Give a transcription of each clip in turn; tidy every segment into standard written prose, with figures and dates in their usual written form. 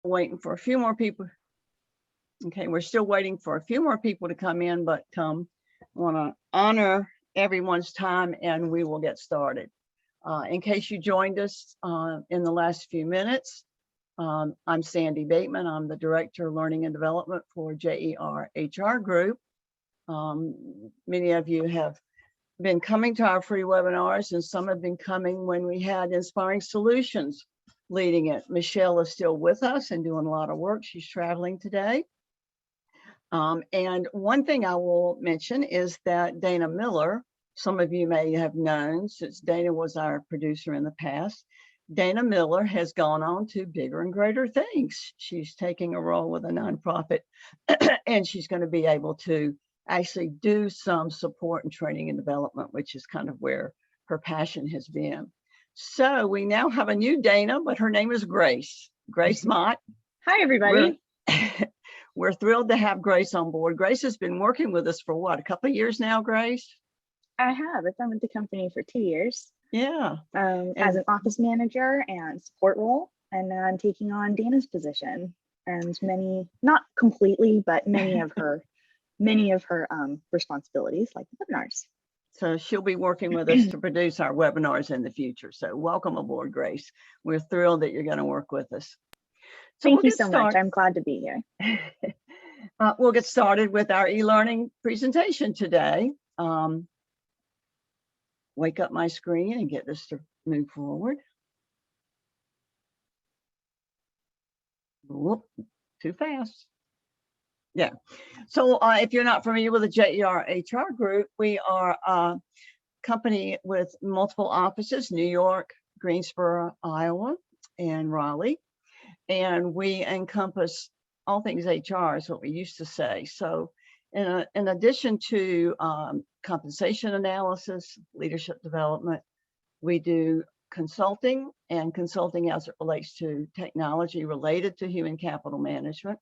waiting for a few more people. Okay, we're still waiting for a few more people to come in, but want to honor everyone's time and we will get started. In case you joined us in the last few minutes, I'm Sandy Bateman. I'm the Director of Learning and Development for Jer HR Group. Many of you have been coming to our free webinars, and some have been coming when we had Inspiring Solutions leading it. Michelle is still with us and doing a lot of work. She's traveling today. And one thing I will mention is that Dana Miller, some of you may have known since Dana was our producer in the past, Dana Miller has gone on to bigger and greater things. She's taking a role with a nonprofit and she's going to be able to actually do some support and training and development, which is kind of where her passion has been. So we now have a new Dana, but her name is Grace. Grace Mott. Hi, everybody. We're thrilled to have Grace on board. Grace has been working with us for what, a couple of years now, Grace? I have. I've been with the company for 2 years. Yeah. As an office manager and support role, and now I'm taking on Dana's position and many, not completely, but many of her responsibilities, like the webinars. So she'll be working with us to produce our webinars in the future. So welcome aboard, Grace. We're thrilled that you're going to work with us. So Thank you so much. I'm glad to be here. We'll get started with our e-learning presentation today. Wake up my screen and get this to move forward. Whoop, too fast. Yeah. So if you're not familiar with the Jer HR Group, we are a company with multiple offices, New York, Greensboro, Iowa, and Raleigh. And we encompass all things HR is what we used to say. So in addition to compensation analysis, leadership development, we do consulting and consulting as it relates to technology related to human capital management,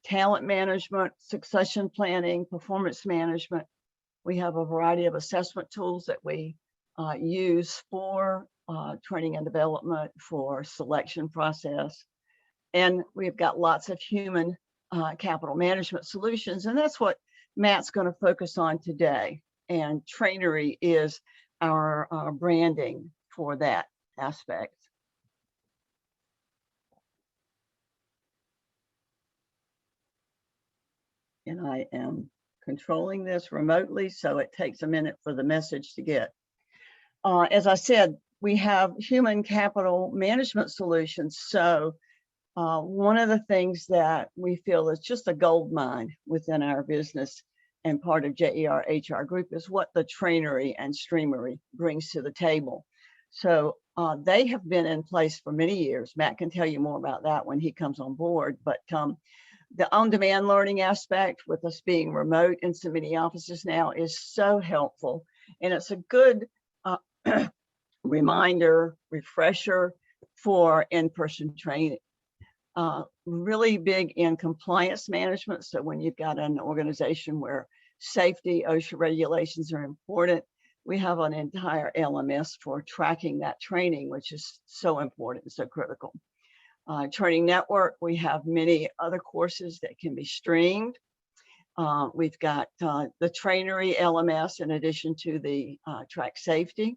talent management, succession planning, performance management. We have a variety of assessment tools that we use for training and development, for selection process. And we've got lots of human capital management solutions. And that's what Matt's going to focus on today. And Trainery is our branding for that aspect. And I am controlling this remotely, so it takes a minute for the message to get. As I said, we have human capital management solutions. So one of the things that we feel is just a gold mine within our business and part of Jer HR Group is what the Trainery and Streamery brings to the table. So they have been in place for many years. Matt can tell you more about that when he comes on board. But the on-demand learning aspect, with us being remote in so many offices now, is so helpful. And it's a good reminder, refresher for in-person training. Really big in compliance management. So when you've got an organization where safety, OSHA regulations are important, we have an entire LMS for tracking that training, which is so important and so critical. Training network, we have many other courses that can be streamed. We've got the TrainerLMS in addition to the track safety.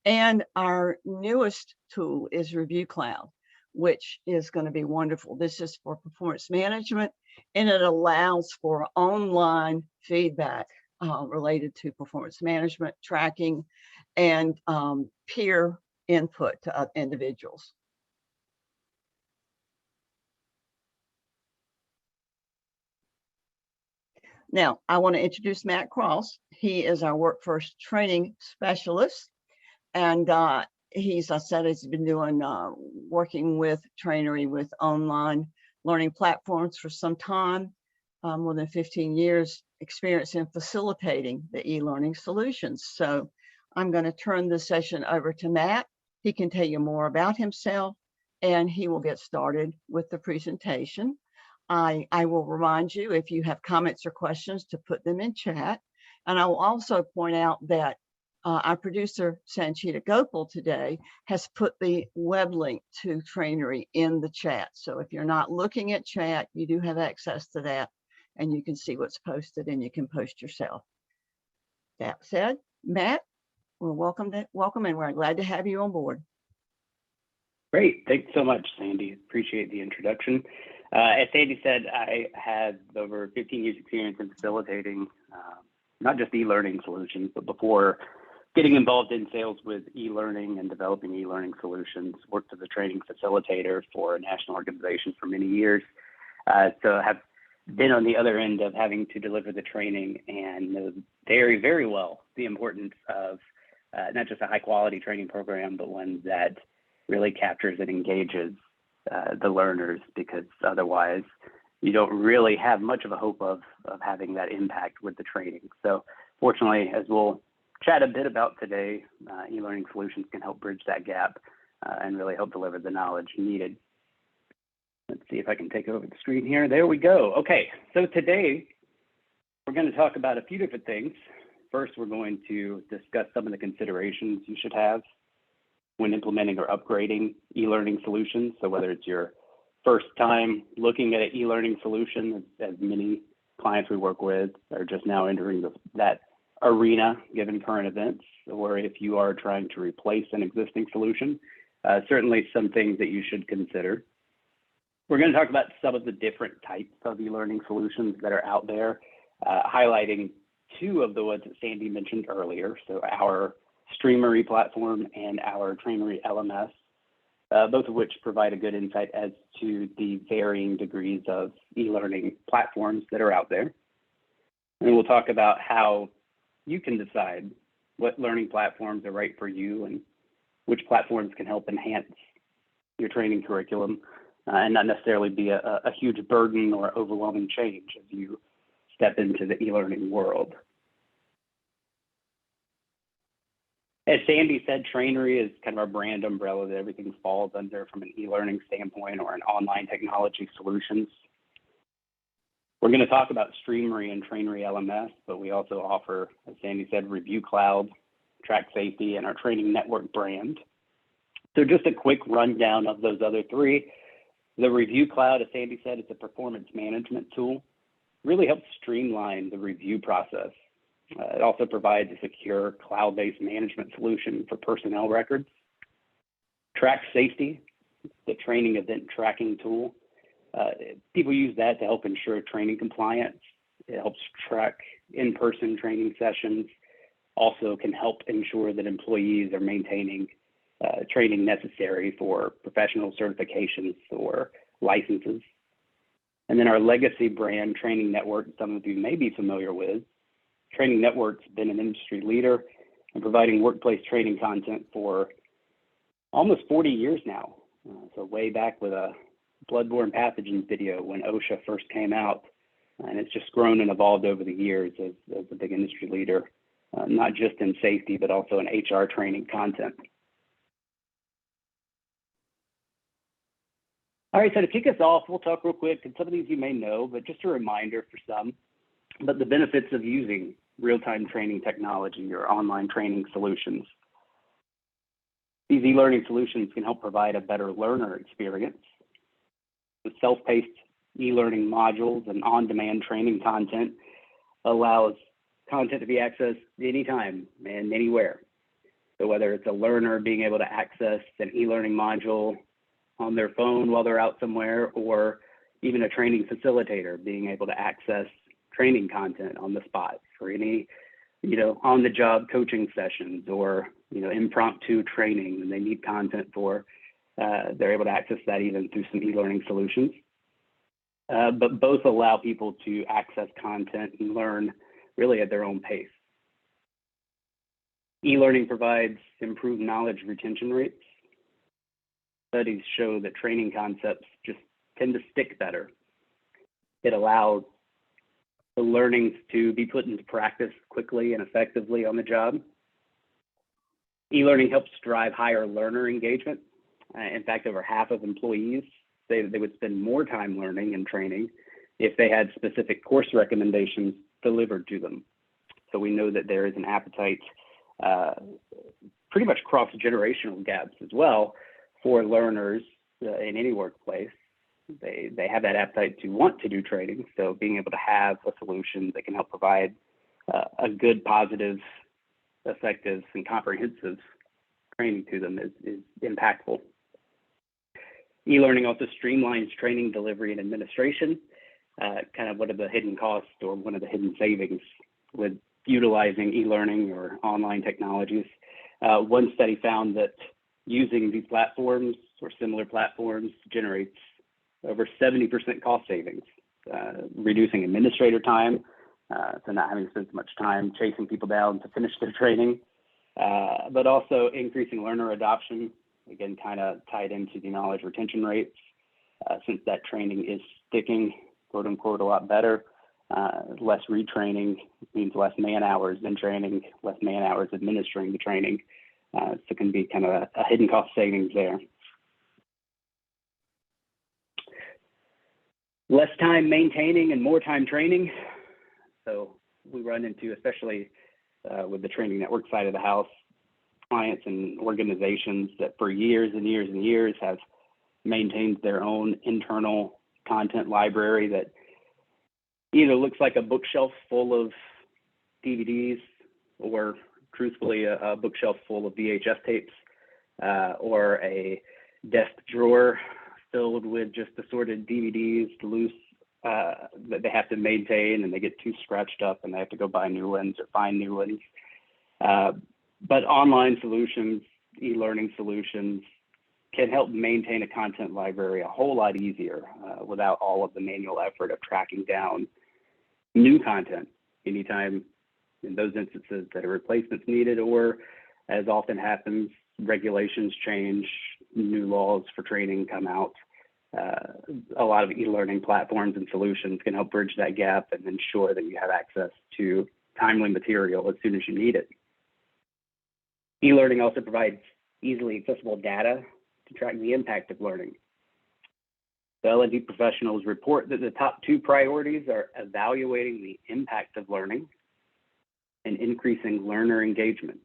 And our newest tool is Review Cloud, which is going to be wonderful. This is for performance management, and it allows for online feedback related to performance management, tracking, and peer input to individuals. Now, I want to introduce Matt Cross. He is our workforce training specialist, and he's, I said, he's been doing working with Trainery with online learning platforms for some time, more than 15 years experience in facilitating the e-learning solutions. So I'm going to turn the session over to Matt. He can tell you more about himself, and he will get started with the presentation. I will remind you, if you have comments or questions, to put them in chat. And I will also point out that our producer, Sanchita Gopal, today has put the web link to Trainery in the chat. So if you're not looking at chat, you do have access to that, and you can see what's posted, and you can post yourself. That said, Matt, we're welcome, and we're glad to have you on board. Great. Thanks so much, Sandy. Appreciate the introduction. As Sandy said, I had over 15 years experience in facilitating not just e-learning solutions, but before getting involved in sales with e-learning and developing e-learning solutions, worked as a training facilitator for a national organization for many years. So I have been on the other end of having to deliver the training and know very, very well the importance of not just a high quality training program, but one that really captures and engages the learners, because otherwise you don't really have much of a hope of having that impact with the training. So fortunately, as we'll chat a bit about today, e-learning solutions can help bridge that gap and really help deliver the knowledge needed. Let's see if I can take over the screen here. There we go. Okay, so today we're going to talk about a few different things. First, we're going to discuss some of the considerations you should have when implementing or upgrading e-learning solutions. So whether it's your first time looking at an e-learning solution, as many clients we work with are just now entering that arena given current events, or if you are trying to replace an existing solution, certainly some things that you should consider. We're going to talk about some of the different types of e-learning solutions that are out there, highlighting two of the ones that Sandy mentioned earlier. So our Streamery platform and our TrainerLMS, both of which provide a good insight as to the varying degrees of e-learning platforms that are out there. And we'll talk about how you can decide what learning platforms are right for you and which platforms can help enhance your training curriculum and not necessarily be a huge burden or overwhelming change as you step into the e-learning world. As Sandy said, Trainery is kind of our brand umbrella that everything falls under from an e-learning standpoint or an online technology solutions. We're going to talk about Streamery and TrainerLMS, but we also offer, as Sandy said, Review Cloud, Track Safety, and our Training Network brand. So just a quick rundown of those other three. The Review Cloud, as Sandy said, is a performance management tool. Really helps streamline the review process. It also provides a secure cloud-based management solution for personnel records. Track Safety, the training event tracking tool. People use that to help ensure training compliance. It helps track in-person training sessions. Also can help ensure that employees are maintaining training necessary for professional certifications or licenses. And then our legacy brand, Training Network, some of you may be familiar with. Training Network's been an industry leader in providing workplace training content for almost 40 years now. So way back with a bloodborne pathogens video when OSHA first came out, and it's just grown and evolved over the years as a big industry leader, not just in safety, but also in HR training content. All right, so to kick us off, we'll talk real quick, and some of these you may know, but just a reminder for some, but the benefits of using real-time training technology or online training solutions. These e-learning solutions can help provide a better learner experience. The self-paced e-learning modules and on-demand training content allows content to be accessed anytime and anywhere. So whether it's a learner being able to access an e-learning module on their phone while they're out somewhere, or even a training facilitator being able to access training content on the spot for any, on-the-job coaching sessions or, impromptu training and they need content for, they're able to access that even through some e-learning solutions. But both allow people to access content and learn really at their own pace. E-learning provides improved knowledge retention rates. Studies show that training concepts just tend to stick better. It allows the learnings to be put into practice quickly and effectively on the job. E-learning helps drive higher learner engagement. In fact, over half of employees say that they would spend more time learning and training if they had specific course recommendations delivered to them. So we know that there is an appetite pretty much cross-generational gaps as well for learners in any workplace. They have that appetite to want to do training, so being able to have a solution that can help provide a good, positive, effective, and comprehensive training to them is impactful. eLearning also streamlines training delivery and administration, kind of one of the hidden costs or one of the hidden savings with utilizing eLearning or online technologies. One study found that using these platforms or similar platforms generates over 70% cost savings, reducing administrator time, so not having to spend so much time chasing people down to finish their training, but also increasing learner adoption, again, kind of tied into the knowledge retention rates, since that training is sticking, quote unquote, a lot better. Less retraining means less man hours in training, less man hours administering the training. So it can be kind of a hidden cost savings there. Less time maintaining and more time training. So we run into, especially with the training network side of the house, clients and organizations that for years and years and years have maintained their own internal content library that either looks like a bookshelf full of DVDs or truthfully a bookshelf full of VHS tapes, or a desk drawer filled with just assorted DVDs, loose, that they have to maintain, and they get too scratched up and they have to go buy new ones or find new ones. But online solutions, e-learning solutions can help maintain a content library a whole lot easier without all of the manual effort of tracking down new content anytime in those instances that a replacement's needed, or as often happens, regulations change, new laws for training come out. A lot of e-learning platforms and solutions can help bridge that gap and ensure that you have access to timely material as soon as you need it. E-learning also provides easily accessible data to track the impact of learning. The L&D professionals report that the top two priorities are evaluating the impact of learning and increasing learner engagement,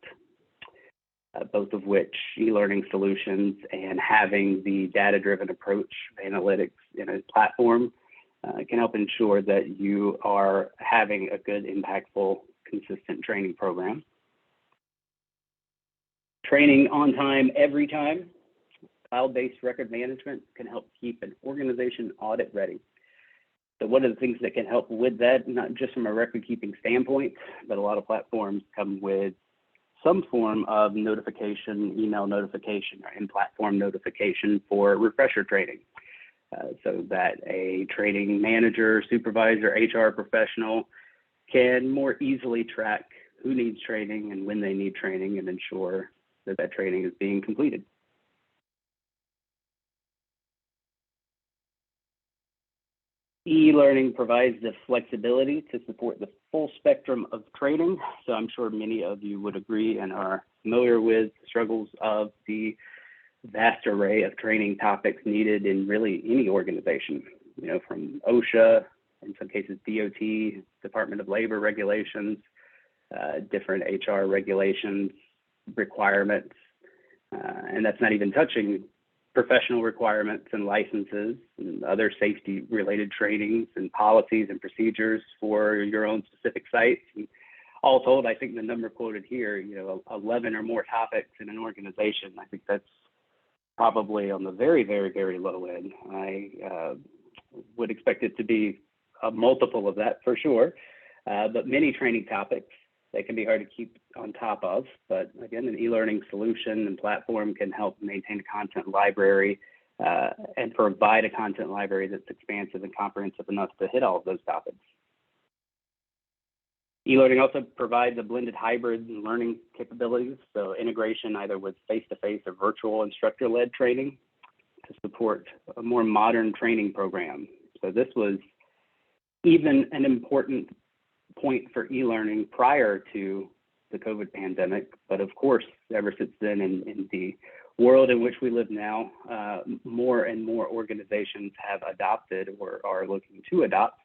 both of which e-learning solutions and having the data-driven approach of analytics in a platform can help ensure that you are having a good, impactful, consistent training program. Training on time, every time. Cloud-based record management can help keep an organization audit ready. So one of the things that can help with that, not just from a record-keeping standpoint, but a lot of platforms come with some form of notification, email notification, or in-platform notification for refresher training, so that a training manager, supervisor, HR professional can more easily track who needs training and when they need training and ensure that that training is being completed. E-learning provides the flexibility to support the full spectrum of training. So I'm sure many of you would agree and are familiar with the struggles of the vast array of training topics needed in really any organization, you know, from OSHA, in some cases DOT, Department of Labor regulations, different HR regulations, requirements, and that's not even touching professional requirements and licenses and other safety related trainings and policies and procedures for your own specific sites. And all told, I think the number quoted here, 11 or more topics in an organization, I think that's probably on the very, very, very low end. I would expect it to be a multiple of that for sure, but many training topics that can be hard to keep on top of. But again, an e-learning solution and platform can help maintain a content library and provide a content library that's expansive and comprehensive enough to hit all of those topics. E-learning also provides a blended hybrid learning capabilities, so integration either with face-to-face or virtual instructor-led training to support a more modern training program. So this was even an important point for e-learning prior to the COVID pandemic, but of course, ever since then, in the world in which we live now, more and more organizations have adopted or are looking to adopt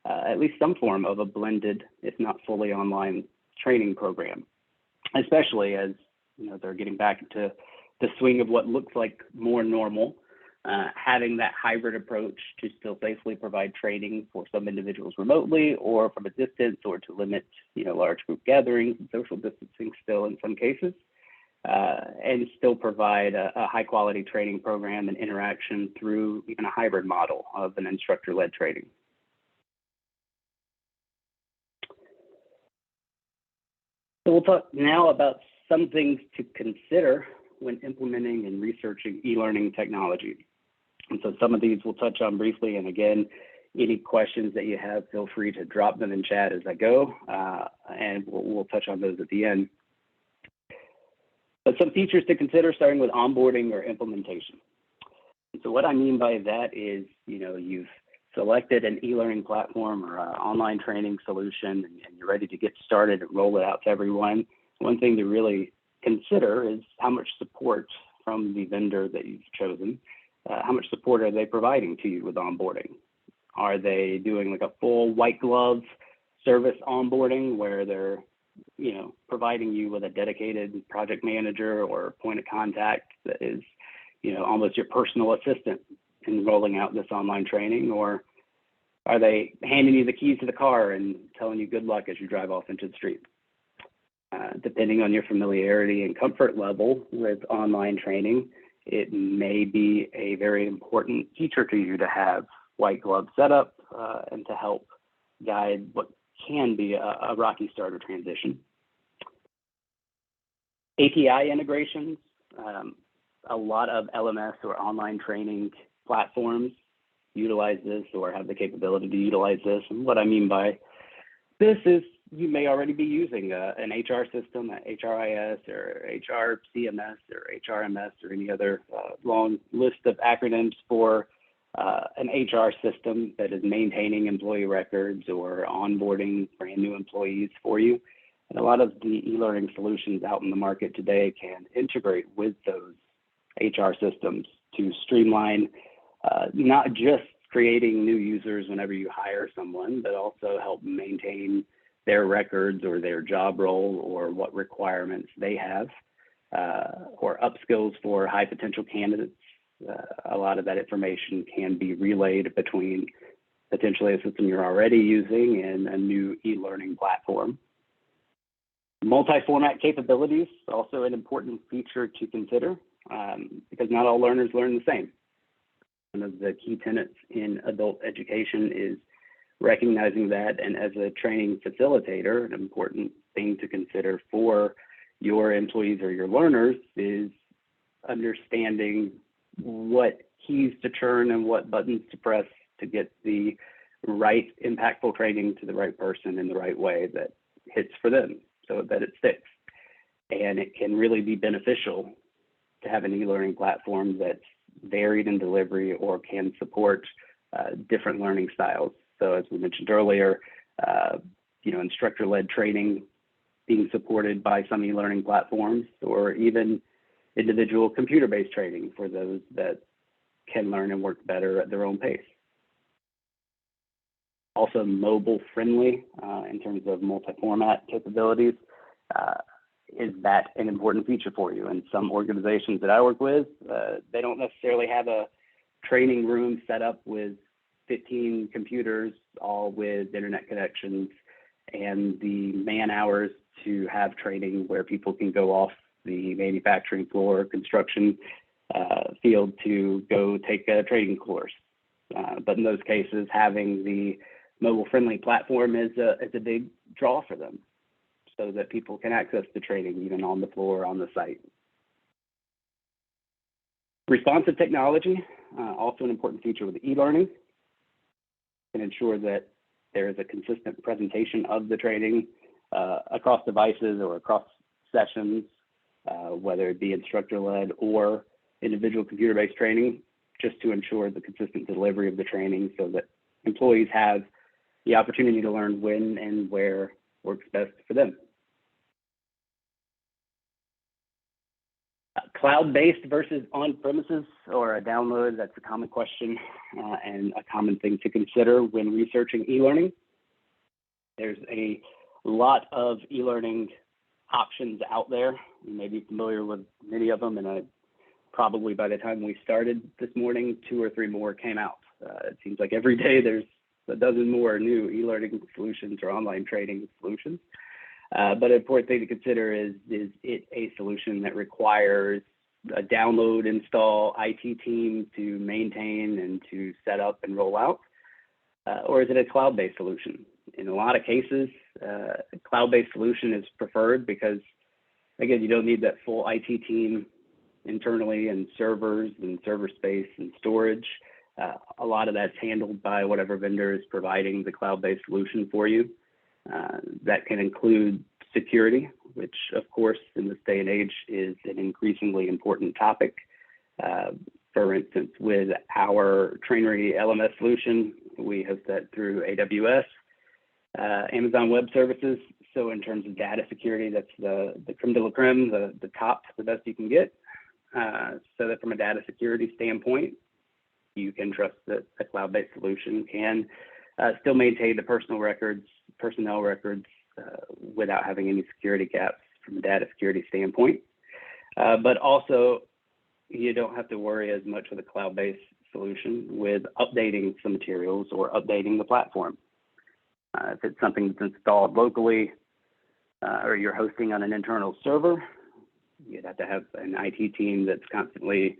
at least some form of a blended, if not fully online, training program. especially as they're getting back into the swing of what looks like more normal. Having that hybrid approach to still safely provide training for some individuals remotely or from a distance, or to limit large group gatherings and social distancing still in some cases, and still provide a high quality training program and interaction through even a hybrid model of an instructor-led training. So we'll talk now about some things to consider when implementing and researching e-learning technology. And so some of these we'll touch on briefly. And again, any questions that you have, feel free to drop them in chat as I go, and we'll touch on those at the end. But some features to consider, starting with onboarding or implementation. And so what I mean by that is, you've selected an e-learning platform or an online training solution, and you're ready to get started and roll it out to everyone. One thing to really consider is how much support from the vendor that you've chosen. How much support are they providing to you with onboarding? Are they doing like a full white glove service onboarding where they're, providing you with a dedicated project manager or point of contact that is, almost your personal assistant in rolling out this online training? Or are they handing you the keys to the car and telling you good luck as you drive off into the street? Depending on your familiarity and comfort level with online training, it may be a very important feature to you to have white glove setup and to help guide what can be a rocky start or transition. API integrations, a lot of LMS or online training platforms utilize this or have the capability to utilize this. And what I mean by this is you may already be using an HR system, an HRIS or HR CMS or HRMS or any other long list of acronyms for an HR system that is maintaining employee records or onboarding brand new employees for you. And a lot of the e-learning solutions out in the market today can integrate with those HR systems to streamline not just creating new users whenever you hire someone, but also help maintain their records or their job role or what requirements they have, or upskills for high potential candidates. A lot of that information can be relayed between potentially a system you're already using and a new e-learning platform. Multi-format capabilities, also an important feature to consider because not all learners learn the same. One of the key tenets in adult education is recognizing that, and as a training facilitator, an important thing to consider for your employees or your learners is understanding what keys to turn and what buttons to press to get the right impactful training to the right person in the right way that hits for them so that it sticks. And it can really be beneficial to have an e-learning platform that's varied in delivery or can support different learning styles. So as we mentioned earlier, instructor-led training being supported by some e-learning platforms, or even individual computer-based training for those that can learn and work better at their own pace. Also mobile-friendly in terms of multi-format capabilities. Is that an important feature for you? And some organizations that I work with, they don't necessarily have a training room set up with 15 computers, all with internet connections and the man hours to have training where people can go off the manufacturing floor, construction field to go take a training course. But in those cases, having the mobile-friendly platform is a big draw for them, so that people can access the training even on the floor, on the site. Responsive technology, also an important feature with e-learning, can ensure that there is a consistent presentation of the training across devices or across sessions, whether it be instructor-led or individual computer-based training, just to ensure the consistent delivery of the training so that employees have the opportunity to learn when and where works best for them. Cloud-based versus on-premises or a download, that's a common question and a common thing to consider when researching e-learning. There's a lot of e-learning options out there. You may be familiar with many of them, and probably by the time we started this morning, 2 or 3 more came out. It seems like every day there's a dozen more new e-learning solutions or online training solutions. But an important thing to consider is it a solution that requires a download, install, IT team to maintain and to set up and roll out? Or is it a cloud-based solution? In a lot of cases, a cloud-based solution is preferred because, again, you don't need that full IT team internally and servers and server space and storage. A lot of that's handled by whatever vendor is providing the cloud-based solution for you. That can include security, which of course in this day and age is an increasingly important topic. For instance, with our TrainerLMS solution, we host that through AWS, Amazon Web Services. So in terms of data security, that's the creme de la creme, the top, the best you can get. So that from a data security standpoint, you can trust that a cloud-based solution can still maintain the personnel records without having any security gaps from a data security standpoint. But also, you don't have to worry as much with a cloud-based solution with updating some materials or updating the platform. If it's something that's installed locally or you're hosting on an internal server, you'd have to have an IT team that's constantly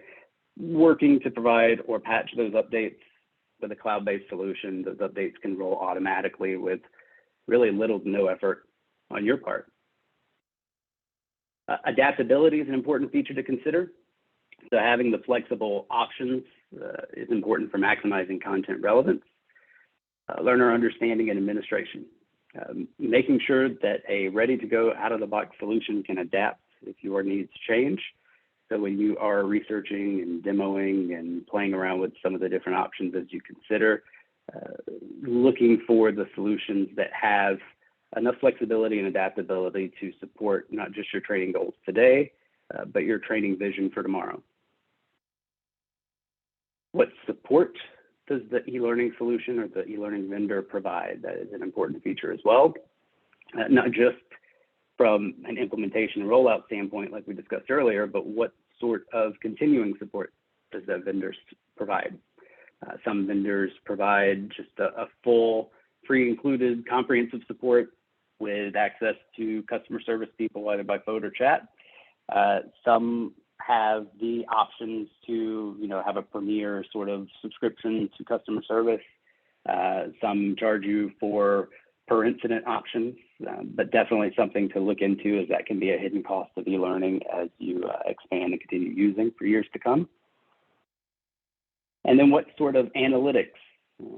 working to provide or patch those updates. With a cloud-based solution, those updates can roll automatically with really little to no effort on your part. Adaptability is an important feature to consider. So having the flexible options is important for maximizing content relevance, learner understanding, and administration. Making sure that a ready-to-go, out-of-the-box solution can adapt if your needs change. So when you are researching and demoing and playing around with some of the different options as you consider, looking for the solutions that have enough flexibility and adaptability to support not just your training goals today, but your training vision for tomorrow. What support does the e-learning solution or the e-learning vendor provide? That is an important feature as well, not just from an implementation and rollout standpoint, like we discussed earlier, but what sort of continuing support does that vendor provide? Some vendors provide just a full, free included, comprehensive support with access to customer service people, either by phone or chat. Some have the options to, have a premier sort of subscription to customer service. Some charge you for per incident options, but definitely something to look into, as that can be a hidden cost of e-learning as you expand and continue using for years to come. And then what sort of analytics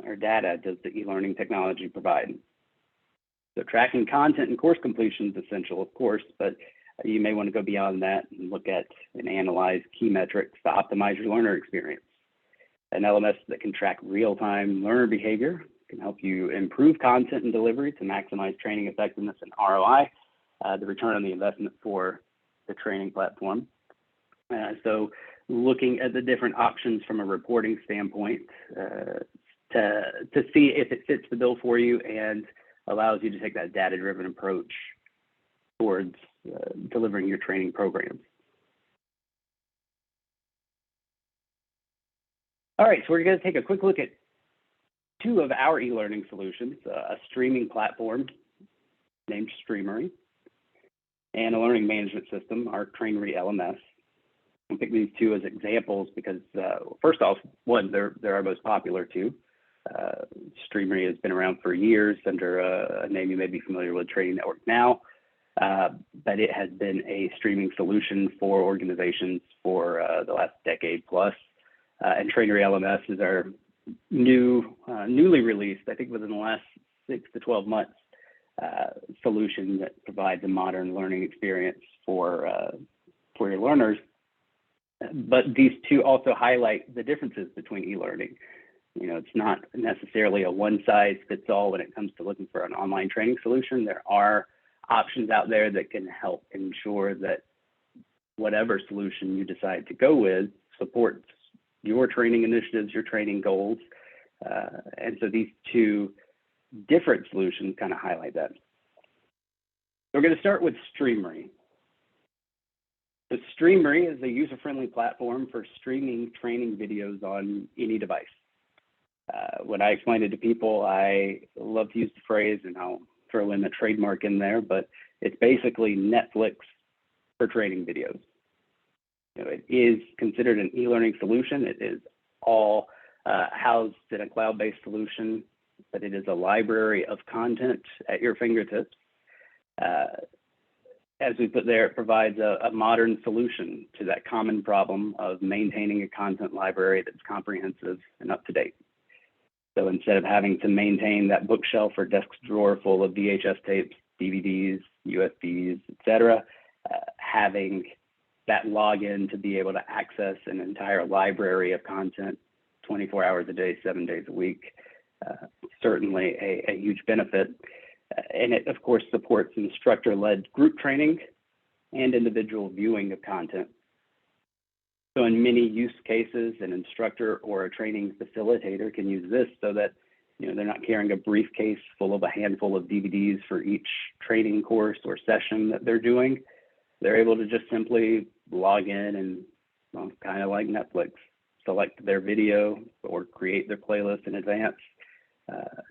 or data does the e-learning technology provide? So tracking content and course completion is essential, of course, but you may want to go beyond that and look at and analyze key metrics to optimize your learner experience. An LMS that can track real-time learner behavior can help you improve content and delivery to maximize training effectiveness and ROI, the return on the investment for the training platform. So looking at the different options from a reporting standpoint to see if it fits the bill for you and allows you to take that data-driven approach towards delivering your training programs. All right, so we're going to take a quick look at 2 of our e-learning solutions, a streaming platform named Streamery, and a learning management system, our TrainerLMS. I'll pick these 2 as examples because, first off, one, they're our most popular 2. Streamery has been around for years under a name you may be familiar with, Training Network Now, but it has been a streaming solution for organizations for the last decade plus. And TrainerLMS is our newly released, I think within the last 6 to 12 months, solution that provides a modern learning experience for your learners. But these 2 also highlight the differences between e-learning. It's not necessarily a one-size-fits-all when it comes to looking for an online training solution. There are options out there that can help ensure that whatever solution you decide to go with supports your training initiatives, your training goals. And so these 2 different solutions kind of highlight that. we're going to start with Streamery. So Streamery is a user-friendly platform for streaming training videos on any device. When I explain it to people, I love to use the phrase, and I'll throw in a trademark in there, but it's basically Netflix for training videos. It is considered an e-learning solution. It is all housed in a cloud-based solution, but it is a library of content at your fingertips. As we put there, it provides a modern solution to that common problem of maintaining a content library that's comprehensive and up to date. So instead of having to maintain that bookshelf or desk drawer full of VHS tapes, DVDs, USBs, etc., having that login to be able to access an entire library of content 24 hours a day, 7 days a week, certainly a huge benefit. And it, of course, supports instructor-led group training and individual viewing of content. So in many use cases, an instructor or a training facilitator can use this so that they're not carrying a briefcase full of a handful of DVDs for each training course or session that they're doing. They're able to just simply log in and, well, kind of like Netflix, select their video or create their playlist in advance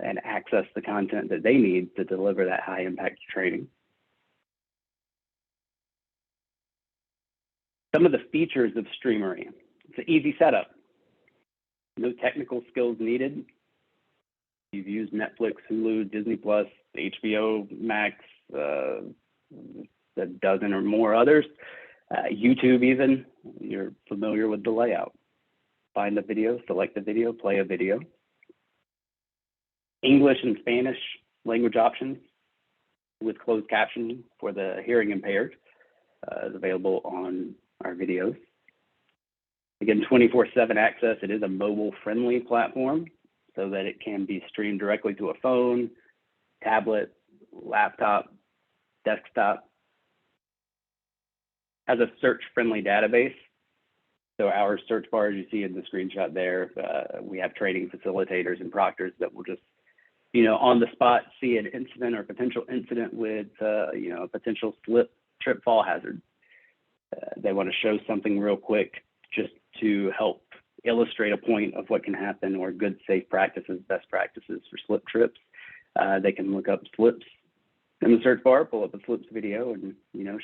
and access the content that they need to deliver that high impact training. Some of the features of Streamery. It's an easy setup. No technical skills needed. You've used Netflix, Hulu, Disney Plus, HBO Max, a dozen or more others. YouTube even, you're familiar with the layout. Find the video, select the video, play a video. English and Spanish language options with closed captioning for the hearing impaired is available on our videos. Again, 24/7 access. It is a mobile-friendly platform so that it can be streamed directly to a phone, tablet, laptop, desktop. Has a search-friendly database. So our search bar, as you see in the screenshot there, we have training facilitators and proctors that will just, on the spot, see an incident or potential incident with, a potential slip, trip, fall hazard. They want to show something real quick just to help illustrate a point of what can happen or good safe practices, best practices for slip trips. They can look up slips in the search bar, pull up a slips video and,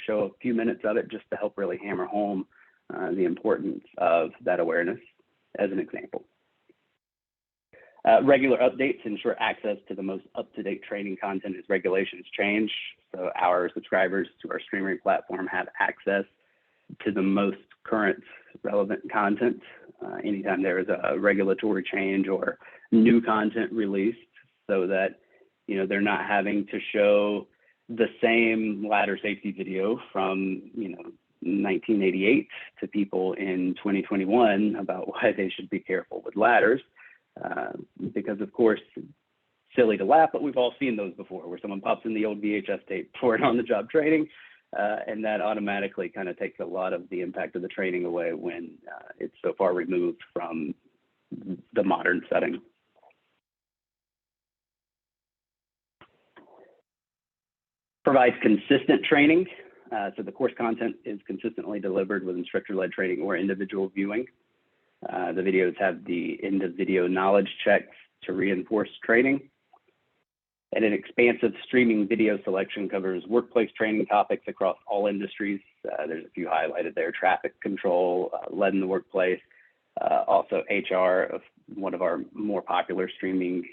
show a few minutes of it just to help really hammer home the importance of that awareness as an example. Regular updates ensure access to the most up-to-date training content as regulations change. So our subscribers to our Streamery platform have access to the most current relevant content anytime there is a regulatory change or new content released, so that they're not having to show the same ladder safety video from 1988 to people in 2021 about why they should be careful with ladders, because of course, silly to laugh, but we've all seen those before, where someone pops in the old VHS tape for it on the job training, and that automatically kind of takes a lot of the impact of the training away when it's so far removed from the modern setting. Provides consistent training. So the course content is consistently delivered with instructor-led training or individual viewing. The videos have the end of video knowledge checks to reinforce training. And an expansive streaming video selection covers workplace training topics across all industries. There's a few highlighted there: traffic control, lead in the workplace, also HR. One of our more popular streaming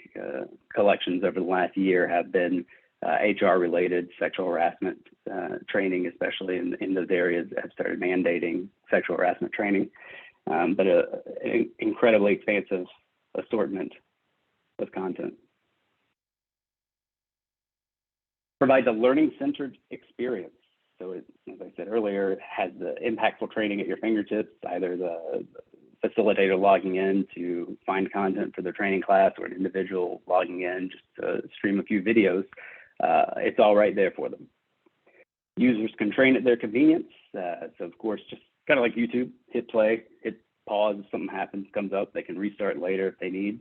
collections over the last year have been HR-related sexual harassment training, especially in those areas, have started mandating sexual harassment training. But an incredibly expansive assortment of content. Provides a learning-centered experience. So it, as I said earlier, it has the impactful training at your fingertips, either the facilitator logging in to find content for their training class or an individual logging in just to stream a few videos. It's all right there for them. Users can train at their convenience. So of course, just kind of like YouTube, hit play, hit pause if something happens, comes up, they can restart later if they need.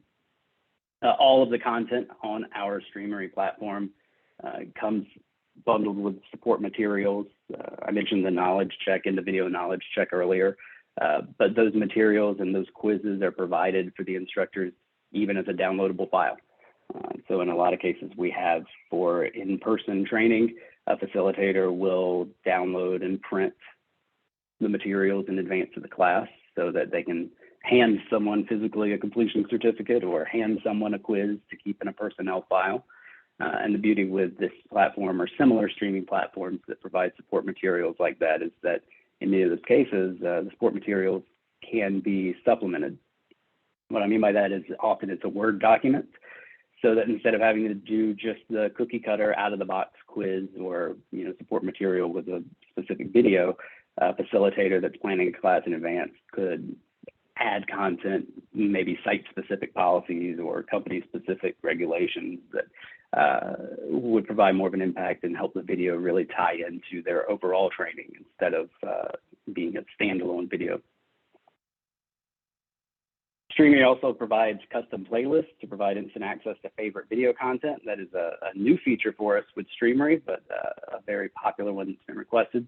All of the content on our Streamery platform comes bundled with support materials. I mentioned the knowledge check and the video knowledge check earlier, but those materials and those quizzes are provided for the instructors even as a downloadable file. So in a lot of cases we have for in-person training, a facilitator will download and print the materials in advance of the class so that they can hand someone physically a completion certificate or hand someone a quiz to keep in a personnel file. And the beauty with this platform or similar streaming platforms that provide support materials like that is that in many of those cases, the support materials can be supplemented. What I mean by that is often it's a Word document, so that instead of having to do just the cookie cutter out of the box quiz or support material with a specific video, a facilitator that's planning a class in advance could add content, maybe site-specific policies or company-specific regulations that would provide more of an impact and help the video really tie into their overall training instead of being a standalone video. Streamery also provides custom playlists to provide instant access to favorite video content. That is a new feature for us with Streamery, but a very popular one that's been requested,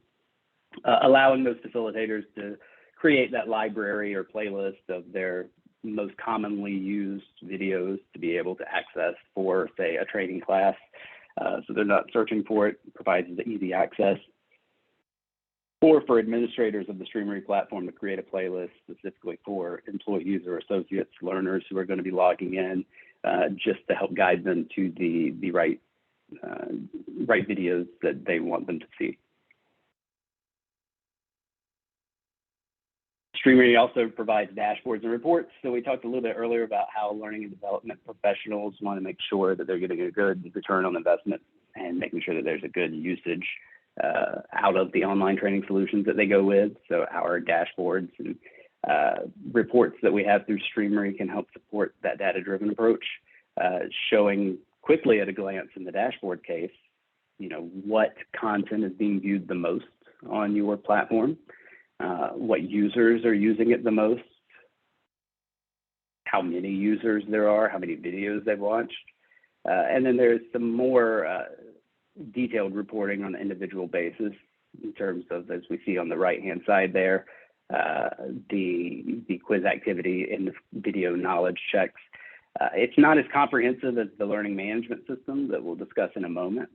allowing those facilitators to create that library or playlist of their most commonly used videos to be able to access for, say, a training class. So they're not searching for it, provides the easy access. Or for administrators of the Streamery platform to create a playlist specifically for employees or associates, learners who are going to be logging in, just to help guide them to the right videos that they want them to see. Streamery also provides dashboards and reports. So we talked a little bit earlier about how learning and development professionals want to make sure that they're getting a good return on investment and making sure that there's a good usage out of the online training solutions that they go with. So our dashboards and reports that we have through Streamery can help support that data-driven approach, showing quickly at a glance in the dashboard case, what content is being viewed the most on your platform, what users are using it the most, how many users there are, how many videos they've watched. And then there's some more detailed reporting on an individual basis in terms of, as we see on the right-hand side there, the quiz activity and the video knowledge checks. It's not as comprehensive as the learning management system that we'll discuss in a moment,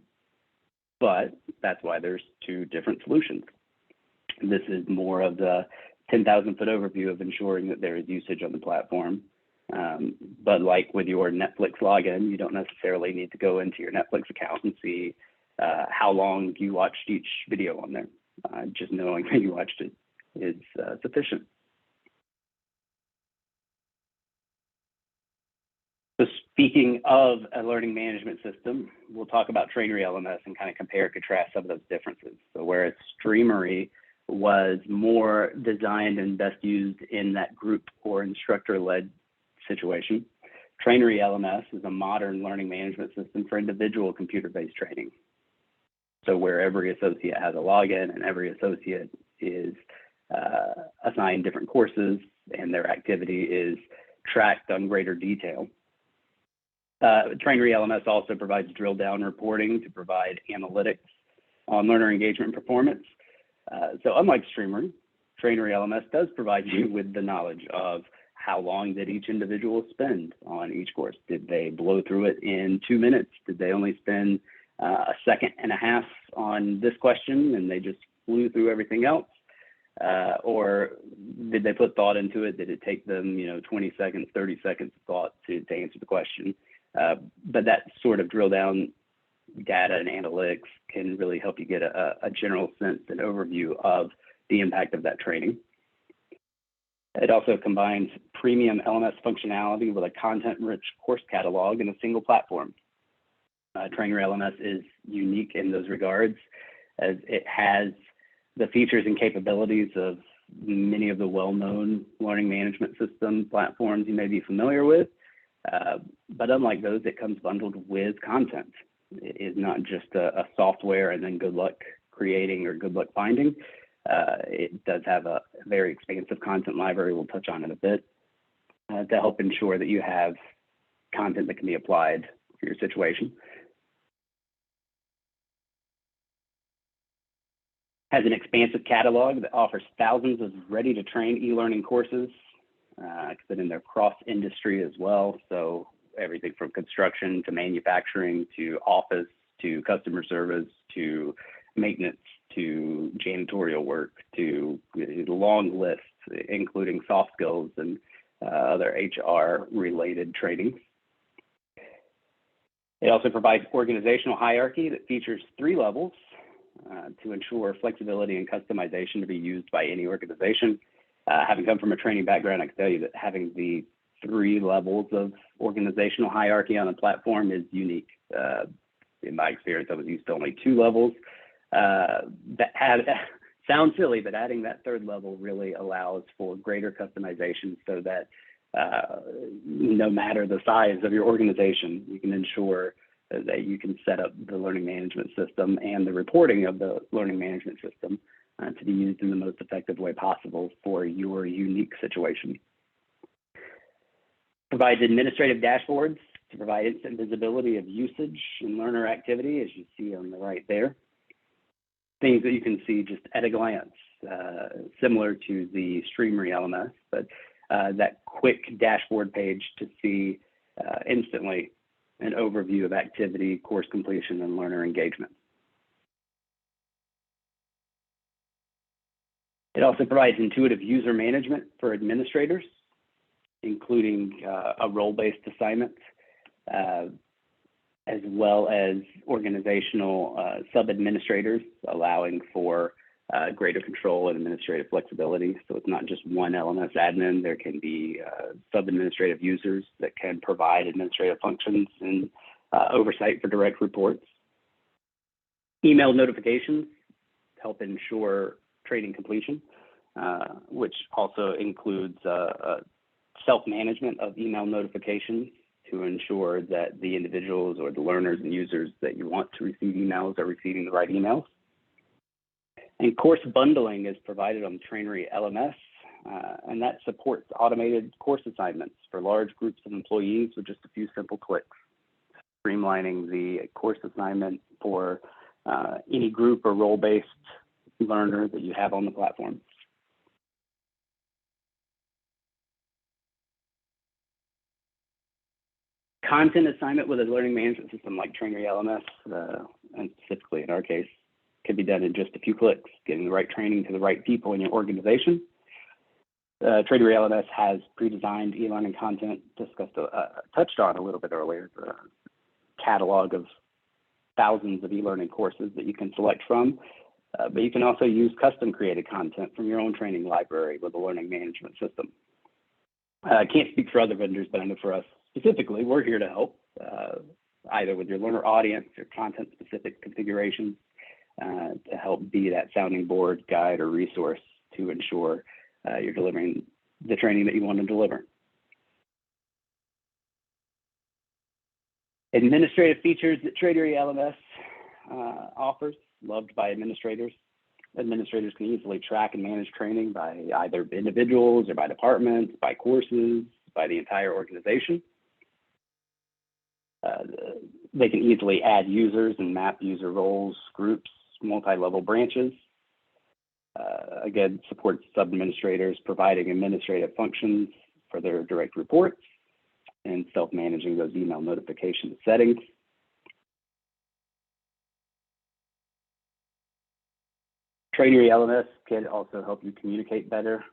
but that's why there's two different solutions. This is more of the 10,000-foot overview of ensuring that there is usage on the platform. But like with your Netflix login, you don't necessarily need to go into your Netflix account and see how long you watched each video on there. Just knowing that you watched it is sufficient. So speaking of a learning management system, we'll talk about TrainerLMS and kind of compare and contrast some of those differences. So whereas Streamery was more designed and best used in that group or instructor-led situation, TrainerLMS is a modern learning management system for individual computer-based training. So where every associate has a login and every associate is assigned different courses and their activity is tracked on greater detail. TrainerLMS also provides drill down reporting to provide analytics on learner engagement and performance. So unlike Streamery, TrainerLMS does provide you with the knowledge of how long did each individual spend on each course. Did they blow through it in 2 minutes? Did they only spend a second and a half on this question and they just flew through everything else? Or did they put thought into it? Did it take them 20 seconds, 30 seconds of thought to answer the question? But that sort of drill down data and analytics can really help you get a general sense and overview of the impact of that training. It also combines premium LMS functionality with a content-rich course catalog in a single platform. TrainerLMS is unique in those regards, as it has the features and capabilities of many of the well-known learning management system platforms you may be familiar with. But unlike those, it comes bundled with content. It is not just a software and then good luck creating or good luck finding. It does have a very expansive content library we'll touch on in a bit to help ensure that you have content that can be applied for your situation. Has an expansive catalog that offers thousands of ready-to-train e-learning courses, but in their cross-industry as well. So everything from construction to manufacturing to office to customer service to maintenance to janitorial work to long lists, including soft skills and other HR-related trainings. It also provides organizational hierarchy that features 3 levels to ensure flexibility and customization to be used by any organization. Having come from a training background, I can tell you that having the 3 levels of organizational hierarchy on a platform is unique. In my experience, I was used to only 2 levels. Sounds silly, but adding that 3rd level really allows for greater customization so that no matter the size of your organization, you can ensure that you can set up the learning management system and the reporting of the learning management system to be used in the most effective way possible for your unique situation. Provides administrative dashboards to provide instant visibility of usage and learner activity, as you see on the right there. Things that you can see just at a glance, similar to the Streamery LMS, but that quick dashboard page to see instantly an overview of activity, course completion, and learner engagement. It also provides intuitive user management for administrators, including a role-based assignment, as well as organizational sub-administrators, allowing for greater control and administrative flexibility. So it's not just one LMS admin. There can be sub-administrative users that can provide administrative functions and oversight for direct reports. Email notifications help ensure training completion, which also includes self-management of email notifications to ensure that the individuals or the learners and users that you want to receive emails are receiving the right emails. And course bundling is provided on TrainerLMS, and that supports automated course assignments for large groups of employees with just a few simple clicks, streamlining the course assignment for any group or role-based learner that you have on the platform. Content assignment with a learning management system like TrainerLMS, and specifically in our case, can be done in just a few clicks, getting the right training to the right people in your organization. TrainerLMS has pre-designed e-learning content touched on a little bit earlier, the catalog of thousands of e-learning courses that you can select from, but you can also use custom created content from your own training library with a learning management system. I can't speak for other vendors, but I know for us specifically, we're here to help either with your learner audience or content specific configurations to help be that sounding board, guide, or resource to ensure you're delivering the training that you want to deliver. Administrative features that TrainerLMS offers, loved by administrators. Administrators can easily track and manage training by either individuals or by departments, by courses, by the entire organization. They can easily add users and map user roles, groups, multi-level branches. Again, supports sub-administrators providing administrative functions for their direct reports and self-managing those email notification settings. TrainerLMS can also help you communicate better.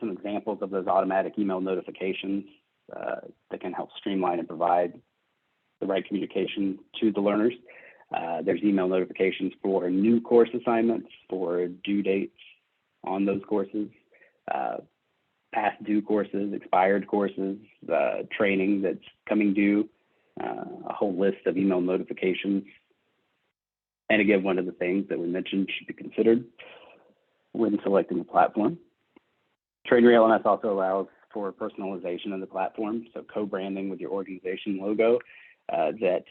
Some examples of those automatic email notifications that can help streamline and provide the right communication to the learners. There's email notifications for new course assignments, for due dates on those courses, past due courses, expired courses, training that's coming due, a whole list of email notifications. And again, one of the things that we mentioned should be considered when selecting a platform. TrainerLMS also allows for personalization of the platform, so co-branding with your organization logo that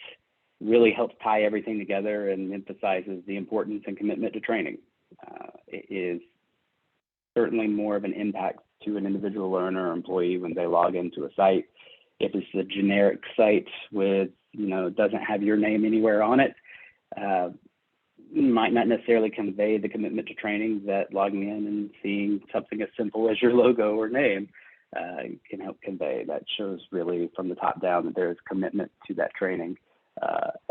really helps tie everything together and emphasizes the importance and commitment to training. It is certainly more of an impact to an individual learner or employee when they log into a site. If it's a generic site with, doesn't have your name anywhere on it, might not necessarily convey the commitment to training that logging in and seeing something as simple as your logo or name can help convey. That shows really from the top down that there's commitment to that training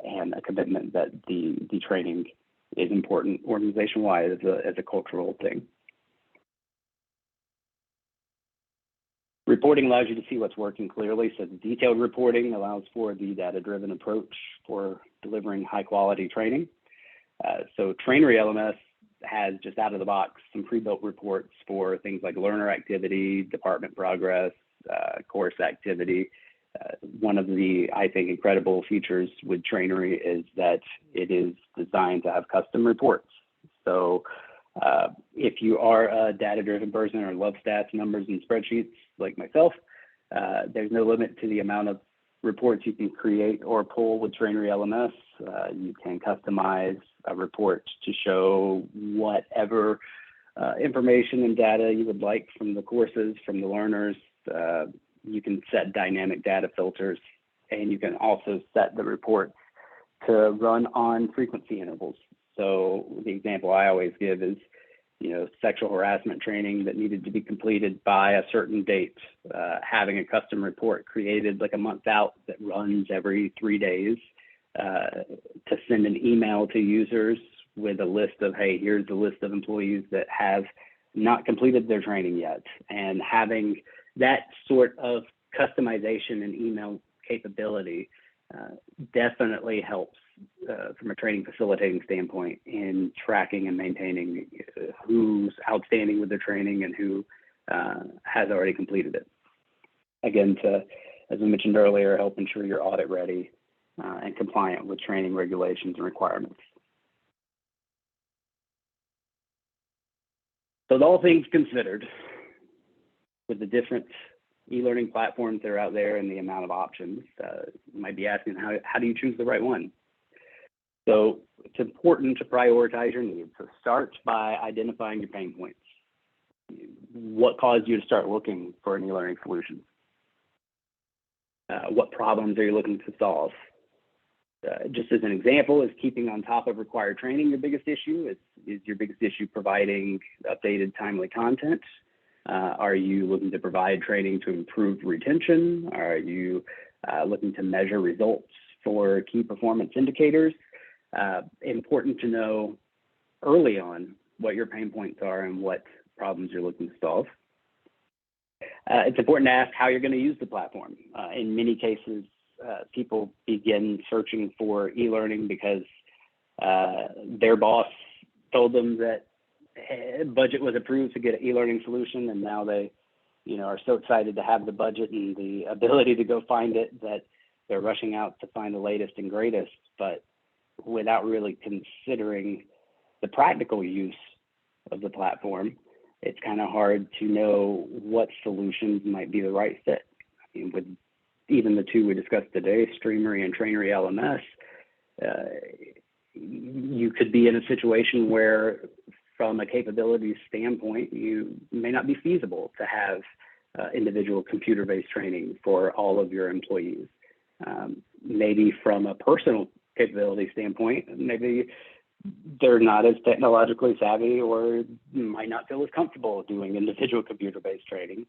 and a commitment that the training is important organization-wide as a cultural thing. Reporting allows you to see what's working clearly. So the detailed reporting allows for the data-driven approach for delivering high-quality training. So TrainerLMS has just out of the box some pre-built reports for things like learner activity, department progress, course activity. One of the, I think, incredible features with Trainery is that it is designed to have custom reports. So if you are a data-driven person or love stats, numbers, and spreadsheets like myself, there's no limit to the amount of reports you can create or pull with TrainerLMS. You can customize a report to show whatever information and data you would like from the courses, from the learners. You can set dynamic data filters, and you can also set the report to run on frequency intervals. So the example I always give is, sexual harassment training that needed to be completed by a certain date, having a custom report created like a month out that runs every 3 days to send an email to users with a list of, hey, here's the list of employees that have not completed their training yet. And having that sort of customization and email capability definitely helps from a training facilitating standpoint in tracking and maintaining who's outstanding with their training and who has already completed it. Again, as we mentioned earlier, help ensure you're audit ready and compliant with training regulations and requirements. So all things considered, with the different e-learning platforms that are out there and the amount of options, you might be asking, how do you choose the right one? So it's important to prioritize your needs. So start by identifying your pain points. What caused you to start looking for an e-learning solution? What problems are you looking to solve? Just as an example, is keeping on top of required training your biggest issue? Is your biggest issue providing updated, timely content? Are you looking to provide training to improve retention? Are you looking to measure results for key performance indicators? Important to know early on what your pain points are and what problems you're looking to solve. It's important to ask how you're going to use the platform. In many cases, people begin searching for e-learning because their boss told them that budget was approved to get an e-learning solution, and now they are so excited to have the budget and the ability to go find it that they're rushing out to find the latest and greatest, but without really considering the practical use of the platform, it's kind of hard to know what solutions might be the right fit. I mean, with even the two we discussed today, Streamery and TrainerLMS, you could be in a situation where from a capabilities standpoint, you may not be feasible to have individual computer-based training for all of your employees. Maybe from a personal capability standpoint, maybe they're not as technologically savvy or might not feel as comfortable doing individual computer-based training.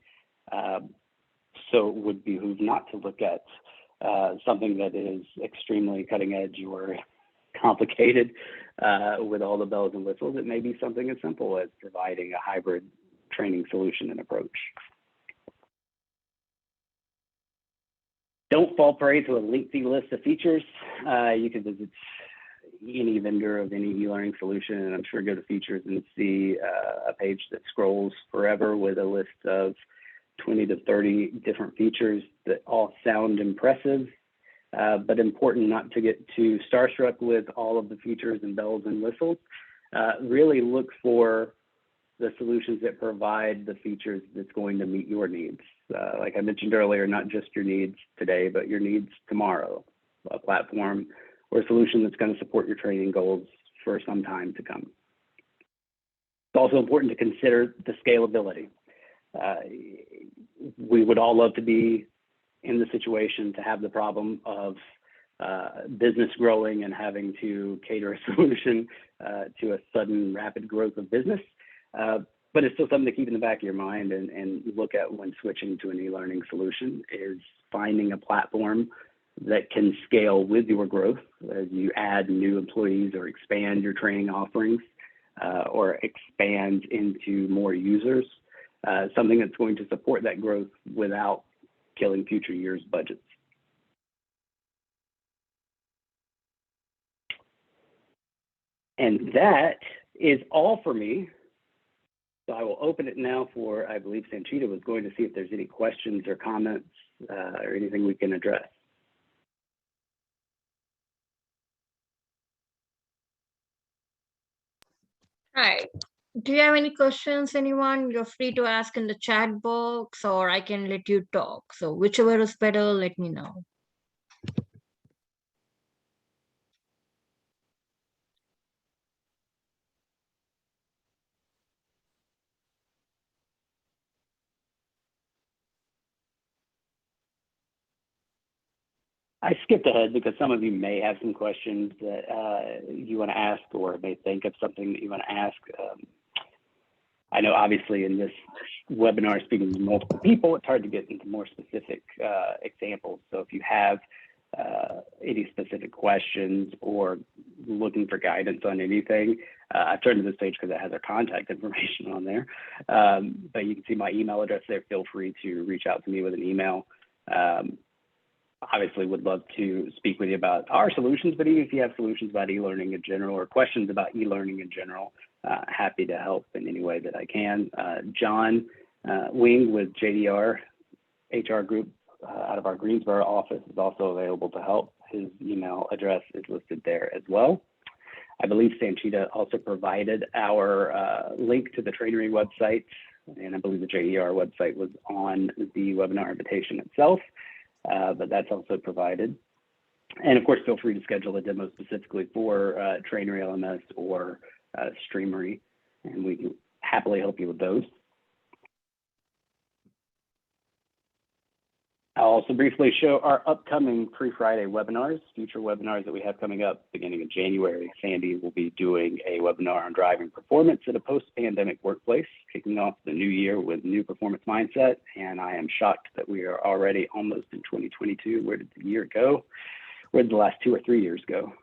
So it would behoove not to look at something that is extremely cutting edge or complicated with all the bells and whistles. It may be something as simple as providing a hybrid training solution and approach. Don't fall prey to a lengthy list of features. You can visit any vendor of any e-learning solution, and I'm sure go to features and see a page that scrolls forever with a list of 20 to 30 different features that all sound impressive, but important not to get too starstruck with all of the features and bells and whistles. Really look for the solutions that provide the features that's going to meet your needs. Like I mentioned earlier, not just your needs today, but your needs tomorrow. A platform or a solution that's going to support your training goals for some time to come. It's also important to consider the scalability. We would all love to be in the situation to have the problem of business growing and having to cater a solution to a sudden rapid growth of business. But it's still something to keep in the back of your mind and look at when switching to an e-learning solution, is finding a platform that can scale with your growth as you add new employees or expand your training offerings or expand into more users, something that's going to support that growth without killing future years' budgets. And that is all for me. So I will open it now for, I believe Sanchita was going to see if there's any questions or comments or anything we can address. Hi. Do you have any questions, anyone? You're free to ask in the chat box, or I can let you talk. So whichever is better, let me know. I skipped ahead because some of you may have some questions that you want to ask or may think of something that you want to ask. I know obviously in this webinar, speaking to multiple people, it's hard to get into more specific examples. So if you have any specific questions or looking for guidance on anything, I've turned to this page because it has our contact information on there. But you can see my email address there. Feel free to reach out to me with an email. Obviously would love to speak with you about our solutions, but even if you have solutions about e-learning in general or questions about e-learning in general, happy to help in any way that I can. John Wing with JDR HR Group out of our Greensboro office is also available to help. His email address is listed there as well. I believe Sanchita also provided our link to the Trainery website, and I believe the JDR website was on the webinar invitation itself. But that's also provided. And of course, feel free to schedule a demo specifically for TrainerLMS or Streamery, and we can happily help you with those. I'll also briefly show our upcoming pre-Friday webinars, future webinars that we have coming up beginning of January. Sandy will be doing a webinar on driving performance in a post-pandemic workplace, kicking off the new year with new performance mindset. And I am shocked that we are already almost in 2022. Where did the year go? Where did the last 2 or 3 years go?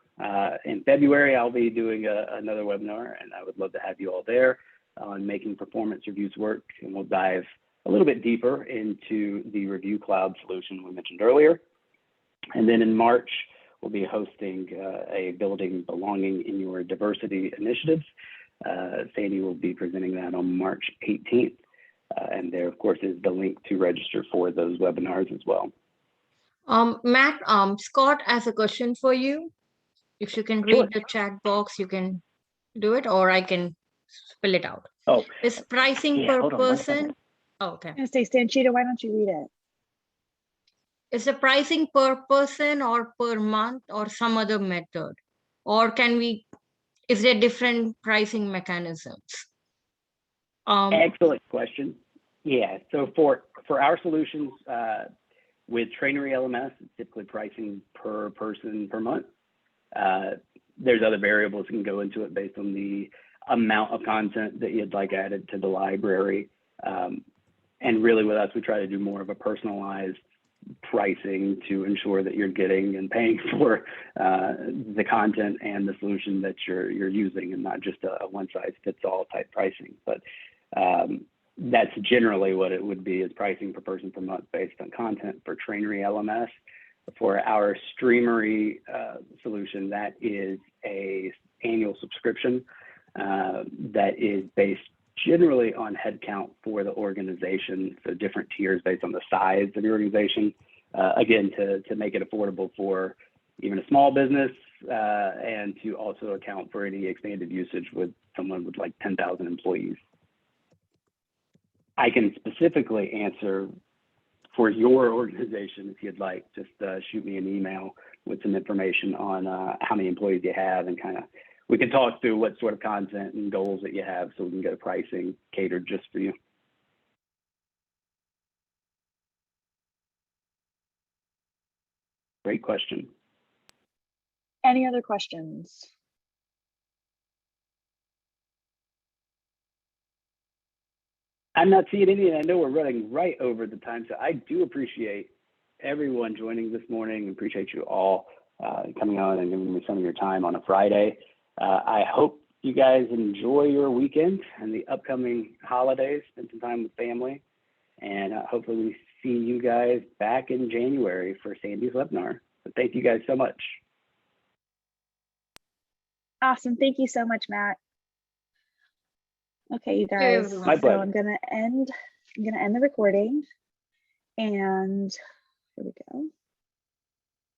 In February, I'll be doing another webinar, and I would love to have you all there on making performance reviews work. And we'll dive a little bit deeper into the Review Cloud solution we mentioned earlier. And then in March, we'll be hosting a Building Belonging in Your Diversity initiatives. Sandy will be presenting that on March 18th. And there, of course, is the link to register for those webinars as well. Matt, Scott has a question for you. If you can read the chat box, you can do it, or I can spell it out. Oh, Is pricing per person? Oh, okay. I was gonna say, Sanchita, why don't you read it? Is the pricing per person or per month or some other method? Or can we, is there different pricing mechanisms? Excellent question. Yeah, so for our solutions with TrainerLMS, it's typically pricing per person per month. There's other variables that can go into it based on the amount of content that you'd like added to the library. And really with us, we try to do more of a personalized pricing to ensure that you're getting and paying for the content and the solution that you're using, and not just a one-size-fits-all type pricing. But that's generally what it would be, is pricing per person per month based on content for TrainerLMS. For our Streamery solution, that is a annual subscription that is based generally on headcount for the organization, so different tiers based on the size of the organization. Again, to make it affordable for even a small business and to also account for any expanded usage with someone with like 10,000 employees. I can specifically answer for your organization if you'd like. Just shoot me an email with some information on how many employees you have, and kind of we can talk through what sort of content and goals that you have so we can get a pricing catered just for you. Great question. Any other questions? I'm not seeing any, and I know we're running right over the time, so I do appreciate everyone joining this morning. Appreciate you all coming on and giving me some of your time on a Friday. I hope you guys enjoy your weekend and the upcoming holidays. Spend some time with family, and hopefully we see you guys back in January for Sandy's webinar. So thank you guys so much. Awesome. Thank you so much, Matt. Okay, you you, guys. everyone. My So pleasure. I'm gonna end the recording, and here we go.